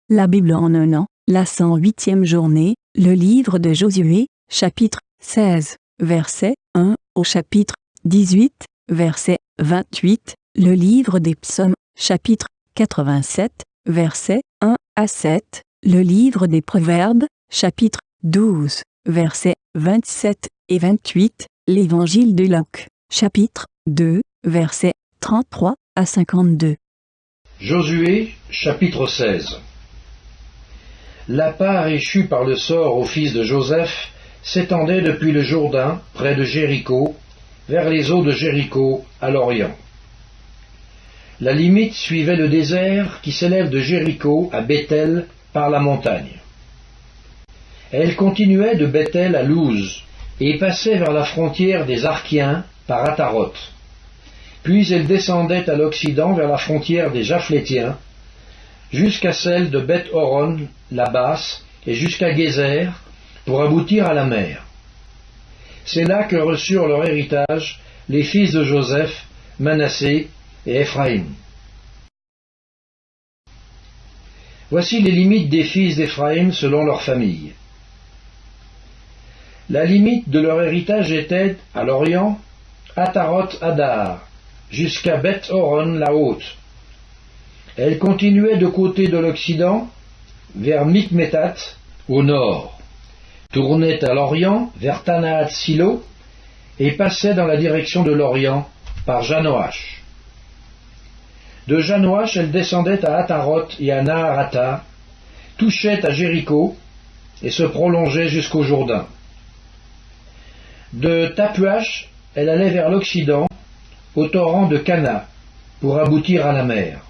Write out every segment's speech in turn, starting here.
La Bible en un an, la 108e journée, le livre de Josué, chapitre 16, verset 1 au chapitre 18, verset 28, le livre des psaumes, chapitre 87, verset 1 à 7, le livre des proverbes, chapitre 12, versets 27 et 28, l'évangile de Luc, chapitre 2, versets 33 à 52. Josué, chapitre 16. La part échue par le sort au fils de Joseph s'étendait depuis le Jourdain, près de Jéricho, vers les eaux de Jéricho, à l'Orient. La limite suivait le désert qui s'élève de Jéricho à Béthel par la montagne. Elle continuait de Béthel à Luz et passait vers la frontière des Arkiens par Ataroth. Puis elle descendait à l'occident vers la frontière des Japhlétiens, jusqu'à celle de Beth-Horon, la basse, et jusqu'à Gézer, pour aboutir à la mer. C'est là que reçurent leur héritage les fils de Joseph, Manassé et Éphraïm. Voici les limites des fils d'Éphraïm selon leur famille. La limite de leur héritage était, à l'orient, Ataroth-Adar, jusqu'à Beth-Horon la haute. Elle continuait de côté de l'Occident, vers Mikmétat, au nord, tournait à l'Orient, vers Tanaat-Silo, et passait dans la direction de l'Orient, par Janoach. De Janoach, elle descendait à Ataroth et à Naharata, touchait à Jéricho, et se prolongeait jusqu'au Jourdain. De Tapuach, elle allait vers l'Occident, au torrent de Cana, pour aboutir à la mer.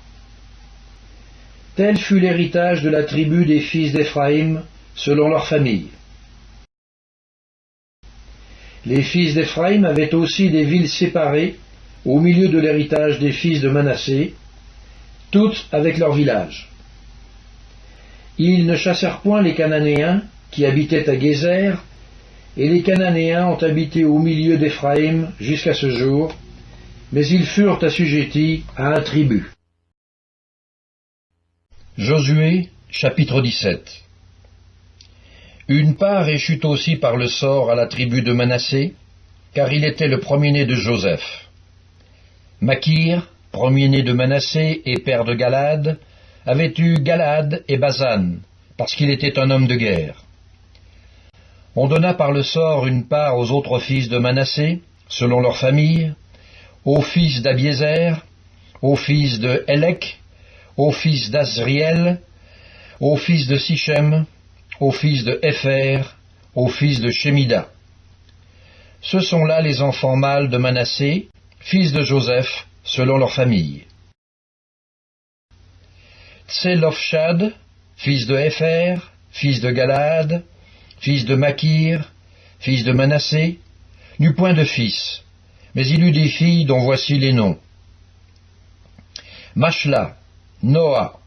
Tel fut l'héritage de la tribu des fils d'Éphraïm, selon leur famille. Les fils d'Éphraïm avaient aussi des villes séparées, au milieu de l'héritage des fils de Manassé, toutes avec leurs villages. Ils ne chassèrent point les Cananéens, qui habitaient à Gézer, et les Cananéens ont habité au milieu d'Éphraïm jusqu'à ce jour, mais ils furent assujettis à un tribut. Josué, chapitre 17. Une part échut aussi par le sort à la tribu de Manassé, car il était le premier-né de Joseph. Makir, premier-né de Manassé et père de Galad, avait eu Galad et Basan, parce qu'il était un homme de guerre. On donna par le sort une part aux autres fils de Manassé, selon leur famille, aux fils d'Abiézer, aux fils de Hélek, aux fils d'Azriel, aux fils de Sichem, aux fils de Épher, aux fils de Shemida. Ce sont là les enfants mâles de Manassé, fils de Joseph, selon leur famille. Tselofshad, fils de Épher, fils de Galaad, fils de Makir, fils de Manassé, n'eut point de fils, mais il eut des filles dont voici les noms. Mashla, Noa,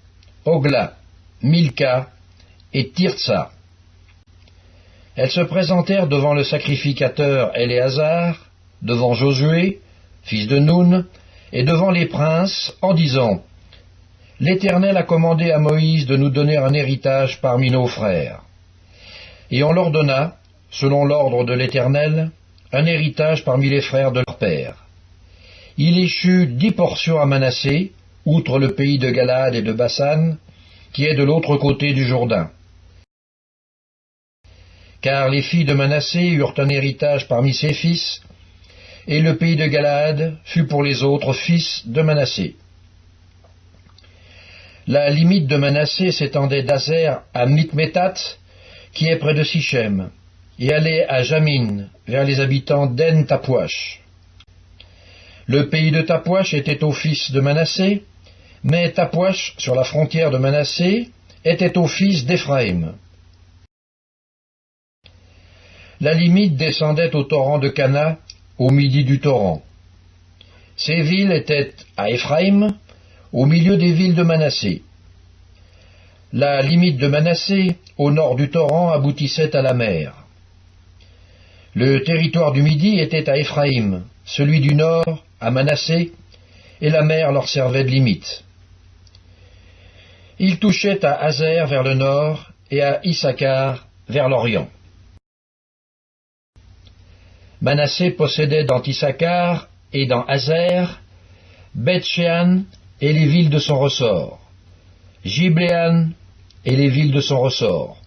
Ogla, Milka et Tirtsa. Elles se présentèrent devant le sacrificateur Éléazar, devant Josué, fils de Nun, et devant les princes, en disant : L'Éternel a commandé à Moïse de nous donner un héritage parmi nos frères. Et on leur donna, selon l'ordre de l'Éternel, un héritage parmi les frères de leur père. Il échut 10 portions à Manassé, outre le pays de Galad et de Basan, qui est de l'autre côté du Jourdain. Car les filles de Manassé eurent un héritage parmi ses fils, et le pays de Galad fut pour les autres fils de Manassé. La limite de Manassé s'étendait d'Azer à Mikmétat, qui est près de Sichem, et allait à Jamin, vers les habitants d'En-Tapouach. Le pays de Tapouach était aux fils de Manassé, mais Tapouach, sur la frontière de Manassé, était aux fils d'Éphraïm. La limite descendait au torrent de Cana, au midi du torrent. Ces villes étaient à Éphraïm, au milieu des villes de Manassé. La limite de Manassé, au nord du torrent, aboutissait à la mer. Le territoire du midi était à Éphraïm, celui du nord à Manassé, et la mer leur servait de limite. Il touchait à Azer vers le nord et à Issachar vers l'orient. Manassé possédait dans Issachar et dans Azer, Beth-Shean et les villes de son ressort, Gibléan et les villes de son ressort,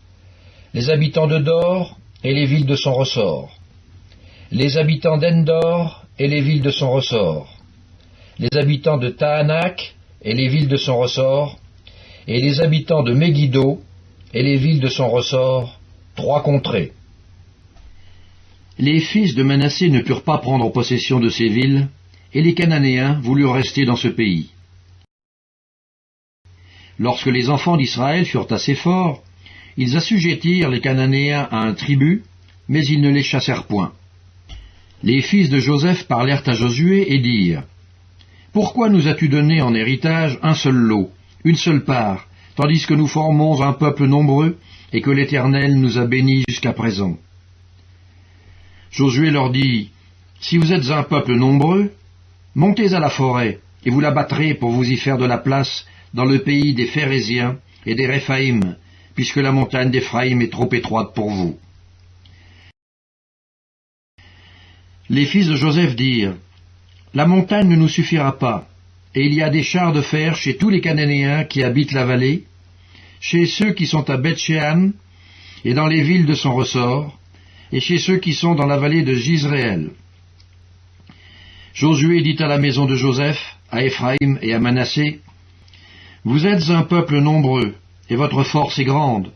les habitants de Dor et les villes de son ressort, les habitants d'Endor et les villes de son ressort, les habitants de Tahanak et les villes de son ressort, et les habitants de Megiddo et les villes de son ressort, 3 contrées. Les fils de Manassé ne purent pas prendre possession de ces villes, et les Cananéens voulurent rester dans ce pays. Lorsque les enfants d'Israël furent assez forts, ils assujettirent les Cananéens à un tribut, mais ils ne les chassèrent point. Les fils de Joseph parlèrent à Josué et dirent : « Pourquoi nous as-tu donné en héritage un seul lot, une seule part, tandis que nous formons un peuple nombreux et que l'Éternel nous a bénis jusqu'à présent ?» Josué leur dit : « Si vous êtes un peuple nombreux, montez à la forêt, et vous la battrez pour vous y faire de la place dans le pays des Phéréziens et des Réphaïm, puisque la montagne d'Éphraïm est trop étroite pour vous. » Les fils de Joseph dirent : « La montagne ne nous suffira pas, et il y a des chars de fer chez tous les Cananéens qui habitent la vallée, chez ceux qui sont à Beth-Shean et dans les villes de son ressort, et chez ceux qui sont dans la vallée de Jizréel. » Josué dit à la maison de Joseph, à Éphraïm et à Manassé : « Vous êtes un peuple nombreux, et votre force est grande.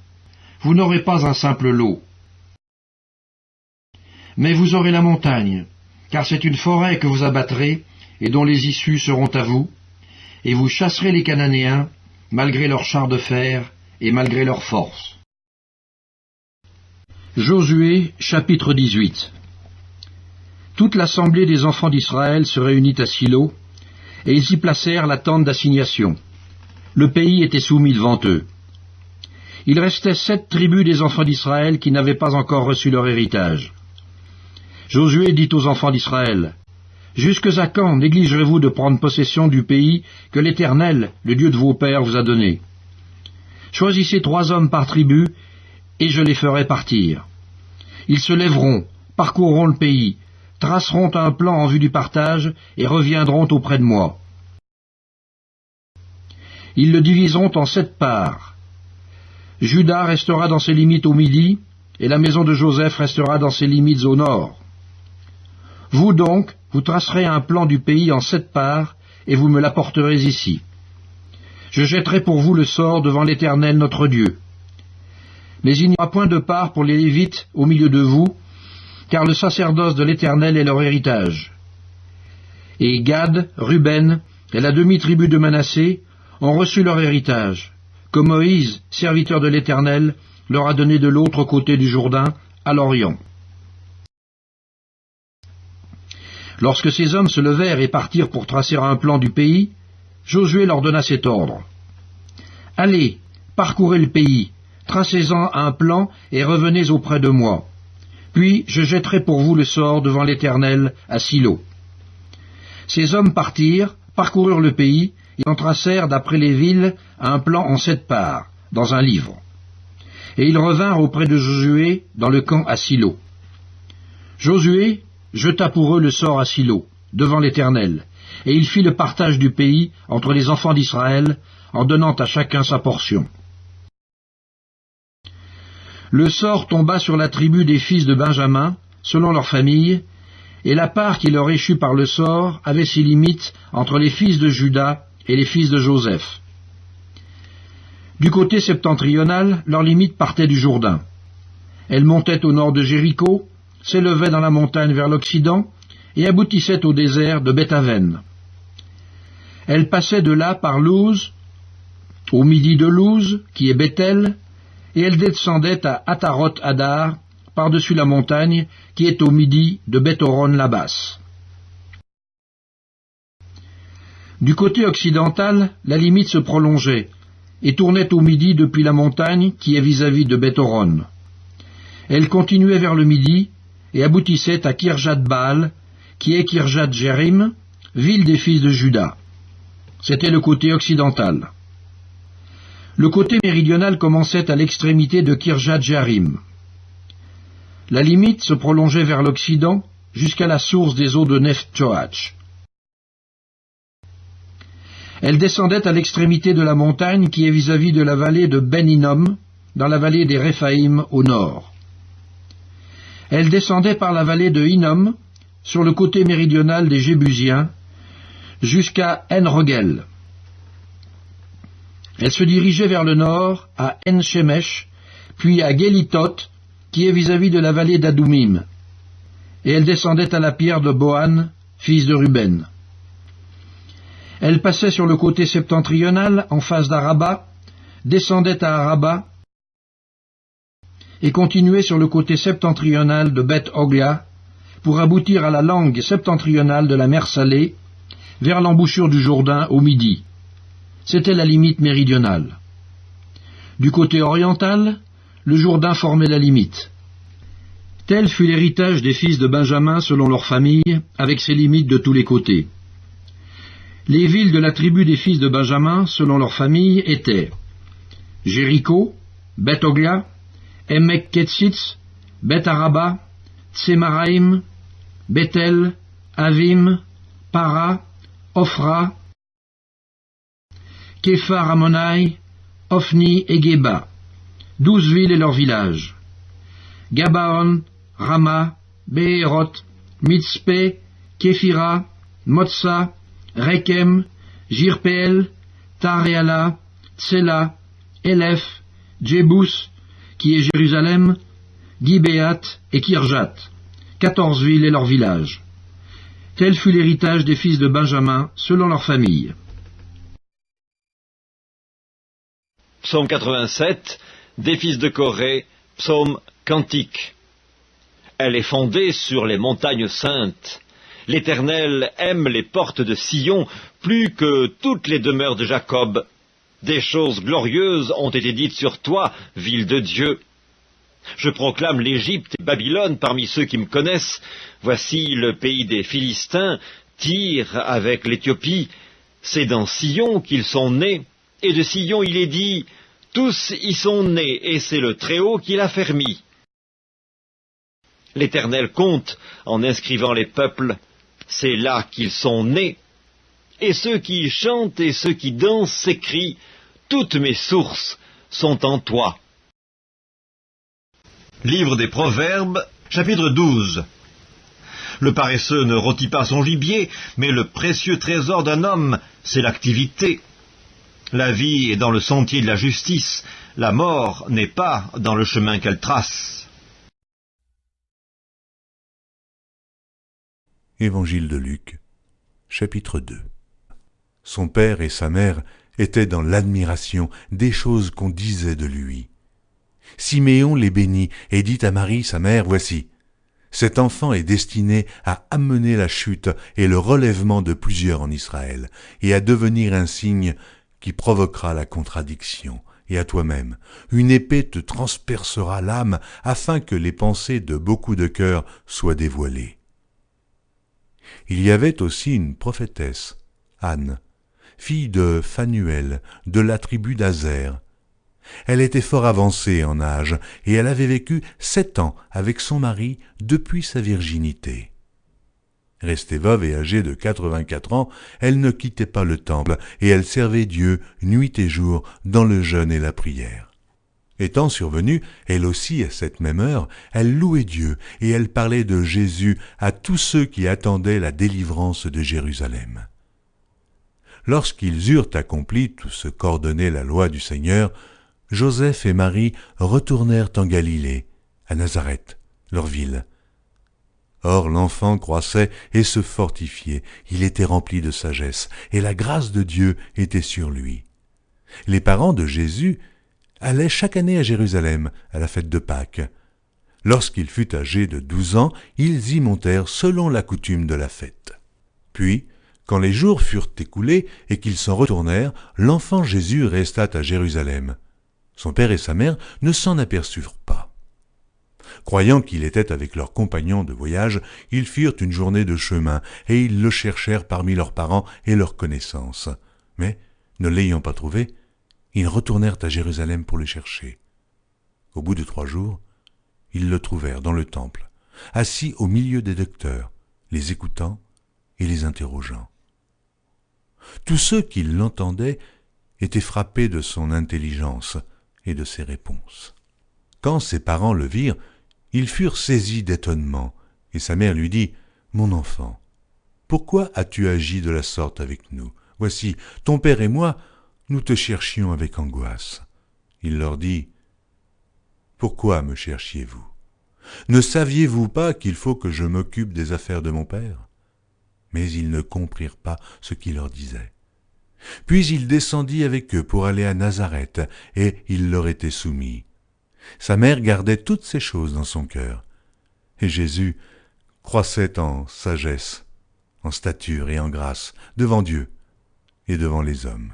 Vous n'aurez pas un simple lot. Mais vous aurez la montagne, car c'est une forêt que vous abattrez, et dont les issues seront à vous, et vous chasserez les Cananéens, malgré leurs chars de fer, et malgré leur force. » Josué, chapitre 18. Toute l'assemblée des enfants d'Israël se réunit à Silo, et ils y placèrent la tente d'assignation. Le pays était soumis devant eux. Il restait 7 tribus des enfants d'Israël qui n'avaient pas encore reçu leur héritage. Josué dit aux enfants d'Israël : « Jusque à quand négligerez-vous de prendre possession du pays que l'Éternel, le Dieu de vos pères, vous a donné ? Choisissez 3 hommes par tribu, et je les ferai partir. Ils se lèveront, parcourront le pays, traceront un plan en vue du partage, et reviendront auprès de moi. Ils le diviseront en 7 parts. Juda restera dans ses limites au midi, et la maison de Joseph restera dans ses limites au nord. Vous donc, vous tracerez un plan du pays en 7 parts, et vous me l'apporterez ici. Je jetterai pour vous le sort devant l'Éternel notre Dieu. Mais il n'y aura point de part pour les Lévites au milieu de vous, car le sacerdoce de l'Éternel est leur héritage. Et Gad, Ruben et la demi-tribu de Manassé ont reçu leur héritage, que Moïse, serviteur de l'Éternel, leur a donné de l'autre côté du Jourdain, à l'Orient. Lorsque ces hommes se levèrent et partirent pour tracer un plan du pays, Josué leur donna cet ordre : « Allez, parcourez le pays, tracez-en un plan et revenez auprès de moi. Puis je jetterai pour vous le sort devant l'Éternel à Silo. » Ces hommes partirent, parcoururent le pays, et en tracèrent d'après les villes un plan en 7 parts, dans un livre. Et ils revinrent auprès de Josué dans le camp à Silo. Josué jeta pour eux le sort à Silo, devant l'Éternel, et il fit le partage du pays entre les enfants d'Israël, en donnant à chacun sa portion. Le sort tomba sur la tribu des fils de Benjamin, selon leur famille, et la part qui leur échut par le sort avait ses limites entre les fils de Juda et les fils de Joseph. Du côté septentrional, leur limite partait du Jourdain. Elle montait au nord de Jéricho, s'élevait dans la montagne vers l'Occident et aboutissait au désert de Beth-Aven. Elle passait de là par Louz, au midi de Louz, qui est Bethel, et elle descendait à Ataroth-Adar, par-dessus la montagne, qui est au midi de Beth-Horon la basse. Du côté occidental, la limite se prolongeait, et tournait au midi depuis la montagne, qui est vis-à-vis de Beth-Horon. Elle continuait vers le midi, et aboutissait à Kirjat-Baal, qui est Kirjat-Jérim, ville des fils de Juda. C'était le côté occidental. Le côté méridional commençait à l'extrémité de Kirjat-Jearim. La limite se prolongeait vers l'Occident jusqu'à la source des eaux de Neftchoach. Elle descendait à l'extrémité de la montagne qui est vis-à-vis de la vallée de Ben Hinnom, dans la vallée des Réphaïm au nord. Elle descendait par la vallée de Hinnom, sur le côté méridional des Jébusiens, jusqu'à En-Rogel. Elle se dirigeait vers le nord, à En-Shemesh, puis à Gelitot, qui est vis-à-vis de la vallée d'Adoumim, et elle descendait à la pierre de Bohan, fils de Ruben. Elle passait sur le côté septentrional, en face d'Araba, descendait à Araba, et continuait sur le côté septentrional de Beth Oglia, pour aboutir à la langue septentrionale de la mer Salée, vers l'embouchure du Jourdain au midi. C'était la limite méridionale. Du côté oriental, le Jourdain formait la limite. Tel fut l'héritage des fils de Benjamin selon leur famille, avec ses limites de tous les côtés. Les villes de la tribu des fils de Benjamin, selon leur famille, étaient Jéricho, Beth Oglia, Emek Ketzitz, Beth Araba, Tsemaraïm, Bethel, Avim, Para, Ophra, Képhar Ammonai, Ophni et Geba, 12 villes et leurs villages. Gabaon, Rama, Behéroth, Mitzpé, Képhira, Motsa, Rekem, Jirpeel, Taréala, Tsela, Elef, Djébous, qui est Jérusalem, Gibéat et Kirjat, 14 villes et leurs villages. Tel fut l'héritage des fils de Benjamin, selon leur famille. Psaume 87, des fils de Corée, psaume cantique. Elle est fondée sur les montagnes saintes. L'Éternel aime les portes de Sion plus que toutes les demeures de Jacob. Des choses glorieuses ont été dites sur toi, ville de Dieu. Je proclame l'Égypte et Babylone parmi ceux qui me connaissent. Voici le pays des Philistins, Tyr avec l'Éthiopie. C'est dans Sion qu'ils sont nés, et de Sion il est dit, tous y sont nés, et c'est le Très-Haut qui l'a fermi. L'Éternel compte en inscrivant les peuples, c'est là qu'ils sont nés. Et ceux qui chantent et ceux qui dansent s'écrient, toutes mes sources sont en toi. Livre des Proverbes, chapitre 12. Le paresseux ne rôtit pas son gibier, mais le précieux trésor d'un homme, c'est l'activité. La vie est dans le sentier de la justice, la mort n'est pas dans le chemin qu'elle trace. Évangile de Luc, chapitre 2. Son père et sa mère étaient dans l'admiration des choses qu'on disait de lui. Siméon les bénit et dit à Marie, sa mère, « Voici, cet enfant est destiné à amener la chute et le relèvement de plusieurs en Israël, et à devenir un signe qui provoquera la contradiction. Et à toi-même, une épée te transpercera l'âme, afin que les pensées de beaucoup de cœurs soient dévoilées. » Il y avait aussi une prophétesse, Anne, fille de Phanuel, de la tribu d'Azer. Elle était fort avancée en âge, et elle avait vécu 7 ans avec son mari depuis sa virginité. Restée veuve et âgée de 84 ans, elle ne quittait pas le temple, et elle servait Dieu nuit et jour dans le jeûne et la prière. Étant survenue, elle aussi à cette même heure, elle louait Dieu, et elle parlait de Jésus à tous ceux qui attendaient la délivrance de Jérusalem. Lorsqu'ils eurent accompli tout ce qu'ordonnait la loi du Seigneur, Joseph et Marie retournèrent en Galilée, à Nazareth, leur ville. Or l'enfant croissait et se fortifiait, il était rempli de sagesse, et la grâce de Dieu était sur lui. Les parents de Jésus allaient chaque année à Jérusalem, à la fête de Pâques. Lorsqu'il fut âgé de 12 ans, ils y montèrent selon la coutume de la fête. Puis, quand les jours furent écoulés et qu'ils s'en retournèrent, l'enfant Jésus resta à Jérusalem. Son père et sa mère ne s'en aperçurent pas. Croyant qu'il était avec leurs compagnons de voyage, ils firent une journée de chemin, et ils le cherchèrent parmi leurs parents et leurs connaissances. Mais, ne l'ayant pas trouvé, Ils retournèrent à Jérusalem pour le chercher. Au bout de 3 jours, ils le trouvèrent dans le temple, assis au milieu des docteurs, les écoutant et les interrogeant. Tous ceux qui l'entendaient étaient frappés de son intelligence et de ses réponses. Quand ses parents le virent, ils furent saisis d'étonnement, et sa mère lui dit, « Mon enfant, pourquoi as-tu agi de la sorte avec nous? Voici, ton père et moi, nous te cherchions avec angoisse. » Il leur dit, « Pourquoi me cherchiez-vous? Ne saviez-vous pas qu'il faut que je m'occupe des affaires de mon père ?» Mais ils ne comprirent pas ce qu'il leur disait. Puis il descendit avec eux pour aller à Nazareth, et il leur était soumis. Sa mère gardait toutes ces choses dans son cœur. Et Jésus croissait en sagesse, en stature et en grâce, devant Dieu et devant les hommes.